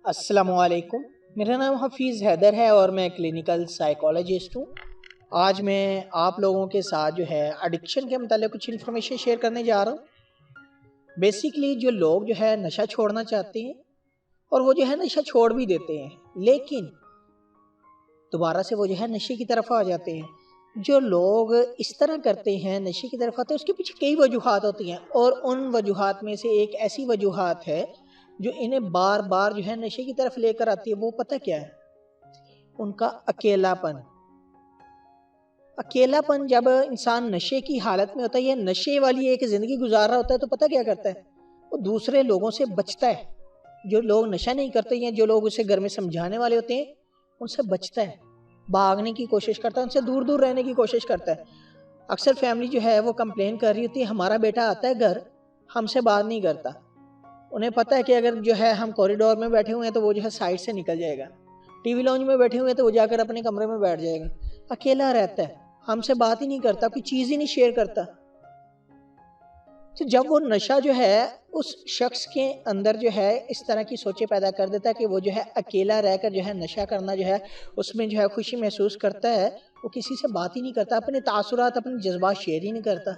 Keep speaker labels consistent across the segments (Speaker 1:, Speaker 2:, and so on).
Speaker 1: अस्सलाम वालेकुम। मेरा नाम हफीज़ हैदर है और मैं क्लिनिकल साइकोलॉजिस्ट हूँ। आज मैं आप लोगों के साथ जो है एडिक्शन के मतलब कुछ इन्फॉर्मेशन शेयर करने जा रहा हूँ। बेसिकली जो लोग जो है नशा छोड़ना चाहते हैं और वो जो है नशा छोड़ भी देते हैं, लेकिन दोबारा से वो जो है नशे की तरफ आ जाते हैं। जो लोग इस तरह करते हैं, नशे की तरफ आते हैं, उसके पीछे कई वजूहात होती हैं और उन वजूहात में से एक ऐसी वजूहात है जो इन्हें बार बार जो है नशे की तरफ लेकर आती है। वो पता क्या है? उनका अकेलापन। अकेलापन जब इंसान नशे की हालत में होता है या नशे वाली एक ज़िंदगी गुजार रहा होता है तो पता क्या करता है? वो दूसरे लोगों से बचता है। जो लोग नशा नहीं करते हैं, जो लोग उसे घर में समझाने वाले होते हैं, उनसे बचता है, भागने की कोशिश करता है, उनसे दूर दूर रहने की कोशिश करता है। अक्सर फैमिली जो है वो कंप्लेन कर रही होती है, हमारा बेटा आता है घर, हमसे बात नहीं करता। उन्हें पता है कि अगर जो है हम कॉरिडोर में बैठे हुए हैं तो वो जो है साइड से निकल जाएगा, टीवी लॉन्ज में बैठे हुए हैं तो वो जाकर अपने कमरे में बैठ जाएगा। अकेला रहता है, हमसे बात ही नहीं करता, कोई चीज़ ही नहीं शेयर करता। तो जब वो नशा जो है उस शख्स के अंदर जो है इस तरह की सोचें पैदा कर देता है कि वो जो है अकेला रहकर जो है नशा करना जो है उसमें जो है खुशी महसूस करता है, वो किसी से बात ही नहीं करता, अपने तासुरात अपने जज्बात शेयर ही नहीं करता।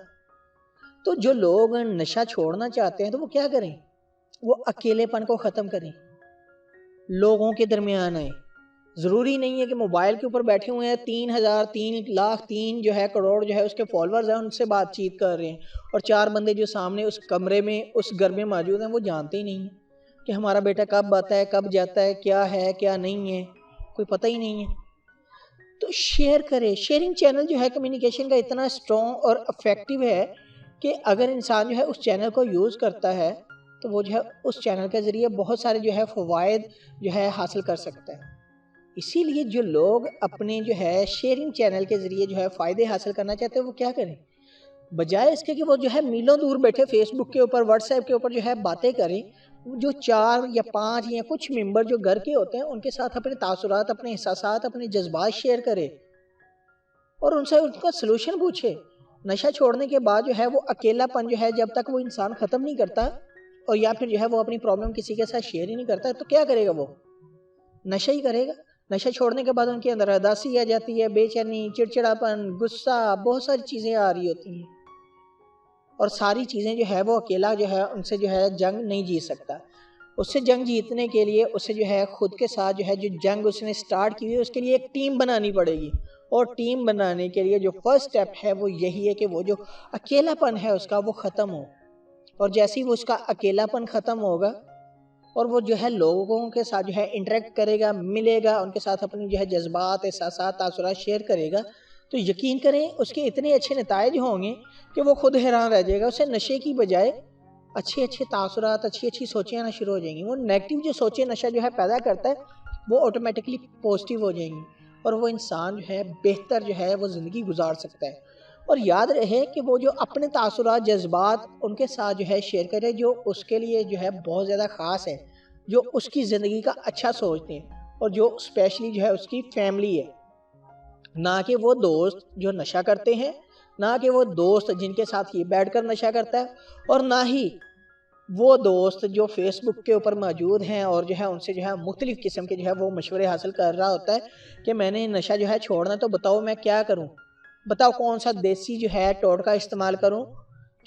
Speaker 1: तो जो लोग नशा छोड़ना चाहते हैं तो वो क्या करें? वो अकेलेपन को ख़त्म करें, लोगों के दरमियान आए। ज़रूरी नहीं है कि मोबाइल के ऊपर बैठे हुए हैं 3,000 3,00,000 3 जो है करोड़ जो है उसके फॉलोअर्स हैं, उनसे बातचीत कर रहे हैं और 4 बंदे जो सामने उस कमरे में उस घर में मौजूद हैं वो जानते ही नहीं हैं कि हमारा बेटा कब आता है, कब जाता है क्या नहीं है, कोई पता ही नहीं है। तो शेयर करें। शेयरिंग चैनल जो है कम्युनिकेशन का इतना स्ट्रॉन्ग और इफेक्टिव है कि अगर इंसान जो है उस चैनल को यूज़ करता है तो वो जो है उस चैनल के ज़रिए बहुत सारे जो है फ़वाइद जो है हासिल कर सकता है। इसीलिए जो लोग अपने जो है शेयरिंग चैनल के ज़रिए जो है फ़ायदे हासिल करना चाहते हैं वो क्या करें? बजाय इसके कि वो जो है मीलों दूर बैठे फेसबुक के ऊपर व्हाट्सएप के ऊपर जो है बातें करें, जो 4 या 5 या कुछ मेंबर जो घर के होते हैं उनके साथ अपने तासुरात, अपने एहसासात, अपने जज्बात शेयर करें और उनसे उनका सलूशन पूछे। नशा छोड़ने के बाद जो है वो अकेलापन जो है जब तक वो इंसान ख़त्म नहीं करता और या फिर जो है वो अपनी प्रॉब्लम किसी के साथ शेयर ही नहीं करता तो क्या करेगा? वो नशा ही करेगा। नशा छोड़ने के बाद उनके अंदर उदासी आ जाती है, बेचैनी, चिड़चिड़ापन, गुस्सा, बहुत सारी चीज़ें आ रही होती हैं और सारी चीज़ें जो है वो अकेला जो है उनसे जो है जंग नहीं जीत सकता। उससे जंग जीतने के लिए उसे जो है खुद के साथ जो है जो जंग उसने स्टार्ट की हुई है उसके लिए एक टीम बनानी पड़ेगी और टीम बनाने के लिए जो फर्स्ट स्टेप है वो यही है कि वो जो अकेलापन है उसका वो ख़त्म हो और जैसे ही वो उसका अकेलापन ख़त्म होगा और वो जो है लोगों के साथ जो है इंटरेक्ट करेगा, मिलेगा, उनके साथ अपनी जो है जज्बात, एहसासात, तासुरात शेयर करेगा, तो यकीन करें उसके इतने अच्छे नताइज होंगे कि वो खुद हैरान रह जाएगा। उसे नशे की बजाय अच्छे अच्छे तासुरात, अच्छी अच्छी सोचें आना शुरू हो जाएंगी। वो नेगेटिव जो सोचें नशा जो है पैदा करता है वो ऑटोमेटिकली पॉजिटिव हो जाएंगी और वो इंसान जो है बेहतर जो है वो ज़िंदगी गुजार सकता है। और याद रहे कि वो जो अपने तासुरात, जज्बात उनके साथ जो है शेयर करे जो उसके लिए जो है बहुत ज़्यादा ख़ास है, जो उसकी ज़िंदगी का अच्छा सोचते हैं और जो स्पेशली जो है उसकी फैमिली है। ना कि वो दोस्त जो नशा करते हैं, ना कि वो दोस्त जिनके साथ ये बैठकर नशा करता है और ना ही वो दोस्त जो फेसबुक के ऊपर मौजूद हैं और जो है उनसे जो है मुख्तलिफ़ किस्म के जो है वो मशवरे हासिल कर रहा होता है कि मैंने नशा जो है छोड़ना, तो बताओ मैं क्या करूं, बताओ कौन सा देसी जो है टोटका इस्तेमाल करूं,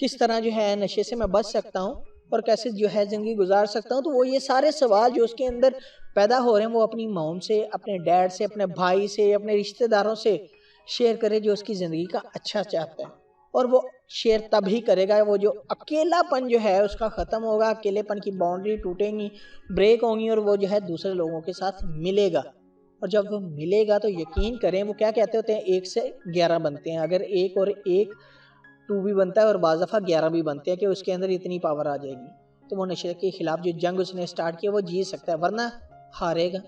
Speaker 1: किस तरह जो है नशे से मैं बच सकता हूं और कैसे जो है ज़िंदगी गुजार सकता हूं। तो वो ये सारे सवाल जो उसके अंदर पैदा हो रहे हैं वो अपनी मॉम से, अपने डैड से, अपने भाई से, अपने रिश्तेदारों से शेयर करे जो उसकी ज़िंदगी का अच्छा चाहता है। और वो शेयर तभी करेगा वो जो अकेलापन जो है उसका ख़त्म होगा, अकेलेपन की बाउंड्री टूटेंगी, ब्रेक होंगी और वो जो है दूसरे लोगों के साथ मिलेगा। और जब वो मिलेगा तो यकीन करें वो क्या कहते होते हैं, 1 से 11 बनते हैं। अगर 1 और 1 2 भी बनता है और बाज़ दफ़ा 11 भी बनते हैं कि उसके अंदर इतनी पावर आ जाएगी तो वो नशे के ख़िलाफ़ जो जंग उसने स्टार्ट किया वो जीत सकता है, वरना हारेगा।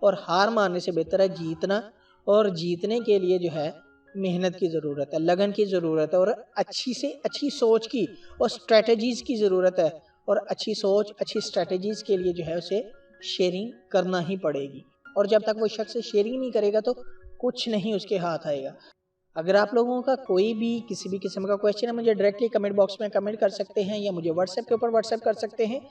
Speaker 1: और हार मानने से बेहतर है जीतना, और जीतने के लिए जो है मेहनत की ज़रूरत है, लगन की ज़रूरत है और अच्छी से अच्छी सोच की और स्ट्रेटजीज़ की ज़रूरत है। और अच्छी सोच, अच्छी स्ट्रेटजीज़ के लिए जो है उसे शेयरिंग करना ही पड़ेगी और जब तक वो शख्स शेयरिंग नहीं करेगा तो कुछ नहीं उसके हाथ आएगा। अगर आप लोगों का कोई भी किसी भी किस्म का क्वेश्चन है मुझे डायरेक्टली कमेंट बॉक्स में कमेंट कर सकते हैं या मुझे व्हाट्सएप के ऊपर व्हाट्सएप कर सकते हैं।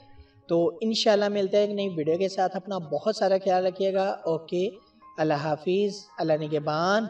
Speaker 1: تو انشاءاللہ ملتے ہیں ایک نئی ویڈیو کے ساتھ. اپنا بہت سارا خیال رکھیے گا. اوکے, اللہ حافظ, اللہ نگہبان.